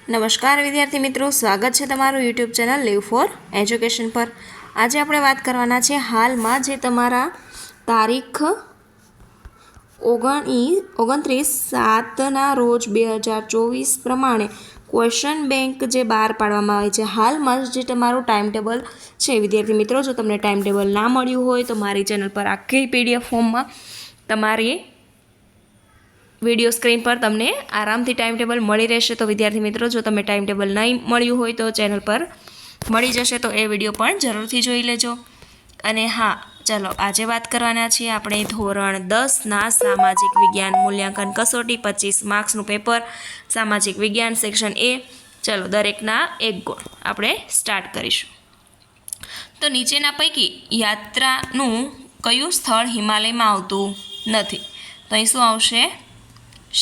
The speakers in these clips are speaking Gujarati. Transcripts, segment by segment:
નમસ્કાર વિદ્યાર્થી મિત્રો, સ્વાગત છે તમારું YouTube channel live for education પર। આજે આપણે વાત કરવાના છે હાલમાં જે તમારા તારીખ 29/7ના રોજ 2024 પ્રમાણે ક્વેશ્ચન બેંક જે બહાર પાડવામાં આવે છે। હાલમાં જે તમારું ટાઈમ ટેબલ છે વિદ્યાર્થી મિત્રો, જો તમને ટાઈમ ટેબલ ના મળ્યું હોય તો મારી ચેનલ પર આખી PDF ફોર્મમાં તમારી વિડીયો સ્ક્રીન પર તમને આરામથી ટાઈમ ટેબલ મળી રહેશે। તો વિદ્યાર્થી મિત્રો, જો તમે ટાઈમ ટેબલ નહીં મળ્યું હોય તો ચેનલ પર મળી જશે, તો એ વિડીયો પણ જરૂરથી જોઈ લેજો। અને હા, ચાલો આજે વાત કરવાના છીએ આપણે ધોરણ 10ના સામાજિક વિજ્ઞાન મૂલ્યાંકન કસોટી 25 માર્ક્સનું પેપર સામાજિક વિજ્ઞાન સેક્શન A। ચાલો દરેકના 1 ગુણ આપણે સ્ટાર્ટ કરીશું। તો નીચેના પૈકી યાત્રાનું કયું સ્થળ હિમાલયમાં આવતું નથી? તો અહીં શું આવશે?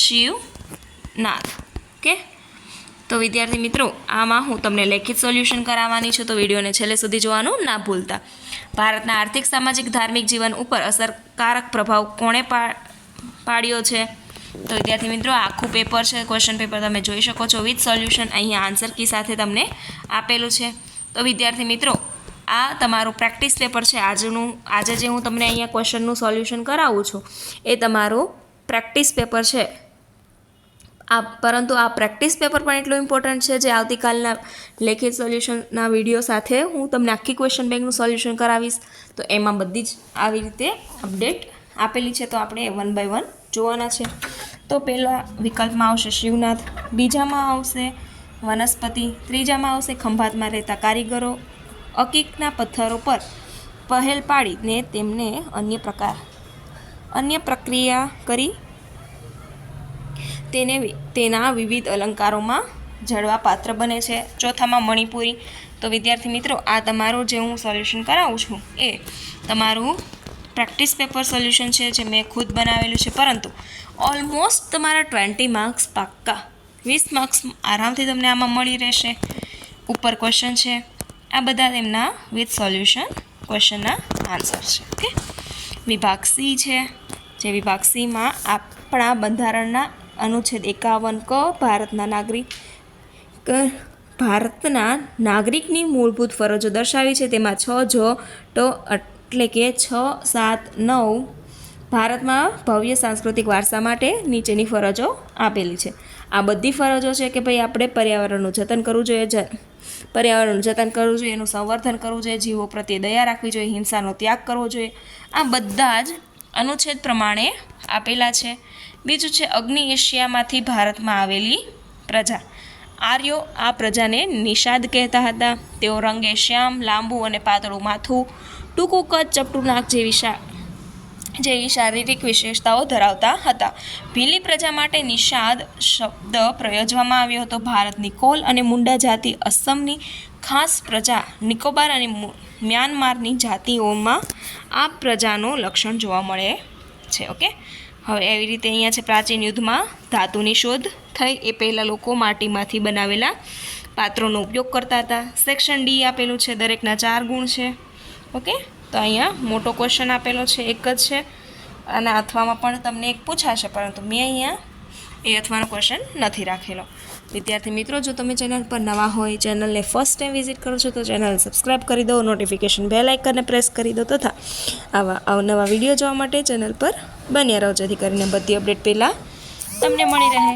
શિવનાથ। ઓકે, તો વિદ્યાર્થી મિત્રો, આમાં હું તમને લેખિત સોલ્યુશન કરાવવાની છું, તો વિડીયોને છેલ્લે સુધી જોવાનું ના ભૂલતા। ભારતના આર્થિક, સામાજિક, ધાર્મિક જીવન ઉપર અસરકારક પ્રભાવ કોણે પાડ્યો છે? તો વિદ્યાર્થી મિત્રો, આખું પેપર છે, ક્વેશ્ચન પેપર તમે જોઈ શકો છો વિથ સોલ્યુશન, અહીંયા આન્સર કી સાથે તમને આપેલું છે। તો વિદ્યાર્થી મિત્રો, આ તમારું પ્રેક્ટિસ પેપર છે આજે જે હું તમને અહીંયા ક્વેશ્ચનનું સોલ્યુશન કરાવું છું એ તમારું પ્રેક્ટિસ પેપર છે। પરંતુ આ પ્રેક્ટિસ પેપર પણ એટલું ઇમ્પોર્ટન્ટ છે જે આવતીકાલના લેખિત સોલ્યુશનના વિડીયો સાથે હું તમને આખી ક્વેશ્ચન બેંકનું સોલ્યુશન કરાવીશ, તો એમાં બધી જ આવી રીતે અપડેટ આપેલી છે, તો આપણે 1 by 1 જોવાના છે। તો પહેલા વિકલ્પમાં આવશે શિવનાથ, બીજામાં આવશે વનસ્પતિ, ત્રીજામાં આવશે ખંભાતમાં રહેતા કારીગરો, અકીકના પથ્થરો પર પહેલ પાડીને તેમને અન્ય પ્રક્રિયા કરી તેના વિવિધ અલંકારોમાં જડવા પાત્ર બને છે। ચોથામાં મણિપુરી। તો વિદ્યાર્થી મિત્રો, આ તમારું જે હું સોલ્યુશન કરાવું છું એ તમારું પ્રેક્ટિસ પેપર સોલ્યુશન છે જે મેં ખુદ બનાવેલું છે, પરંતુ ઓલમોસ્ટ તમારા 20 માર્ક્સ પાક્કા, 20 માર્ક્સ આરામથી તમને આમાં મળી રહેશે। ઉપર ક્વેશ્ચન છે, આ બધા તેમના વિથ સોલ્યુશન ક્વેશ્ચનના આન્સર છે। ઓકે, વિભાગ સી છે, જે વિભાગ સીમાં આપણા બંધારણના અનુચ્છેદ 51 ક ભારતના નાગરિકની મૂળભૂત ફરજો દર્શાવી છે, તેમાં 6 જો તો એટલે કે 6, 7, 9 ભારતમાં ભવ્ય સાંસ્કૃતિક વારસા માટે નીચેની ફરજો આપેલી છે। આ બધી ફરજો છે કે ભાઈ આપણે પર્યાવરણનું જતન કરવું જોઈએ, એનું સંવર્ધન કરવું જોઈએ, જીવો પ્રત્યે દયા રાખવી જોઈએ, હિંસાનો ત્યાગ કરવો જોઈએ, આ બધા જ અનુચ્છેદ પ્રમાણે આપેલા છે। બીજું છે અગ્નિ એશિયામાંથી ભારતમાં આવેલી પ્રજા। આર્યો આ પ્રજાને નિષાદ કહેતા હતા। તેઓ રંગે શ્યામ, લાંબુ અને પાતળું માથું, ટૂંકું કદ, ચપટું નાક જેવી શારીરિક વિશેષતાઓ ધરાવતા હતા। ભીલી પ્રજા માટે નિષાદ શબ્દ પ્રયોજવામાં આવ્યો હતો। ભારતની કોલ અને મુંડા જાતિ, અસમની ખાસ પ્રજા, નિકોબાર અને મ્યાનમારની જાતિઓમાં આ પ્રજાનું લક્ષણ જોવા મળે છે। ઓકે, હવે એવી રીતે અહીંયા છે પ્રાચીન યુદ્ધમાં ધાતુની શોધ થઈ, એ પહેલાં લોકો માટીમાંથી બનાવેલા પાત્રોનો ઉપયોગ કરતા હતા। સેક્શન ડી આપેલું છે, દરેકના 4 ગુણ છે। ઓકે, તો અહીંયા મોટો ક્વેશ્ચન આપેલો છે, એક જ છે, અને અથવામાં પણ તમને એક પૂછાશે, પરંતુ મેં અહીંયા એ અથવાનો ક્વેશ્ચન નથી રાખેલો। વિદ્યાર્થી મિત્રો, જો તમે ચેનલ પર નવા હોય, ચેનલને ફર્સ્ટ ટાઈમ વિઝિટ કરો છો તો ચેનલ સબસ્ક્રાઈબ કરી દો, નોટિફિકેશન બેલ આઇકનને પ્રેસ કરી દો, તથા આવા અવનવા વિડીયો જોવા માટે ચેનલ પર બન્યા રહો, જેથી કરીને બધી અપડેટ પહેલાં તમને મળી રહે।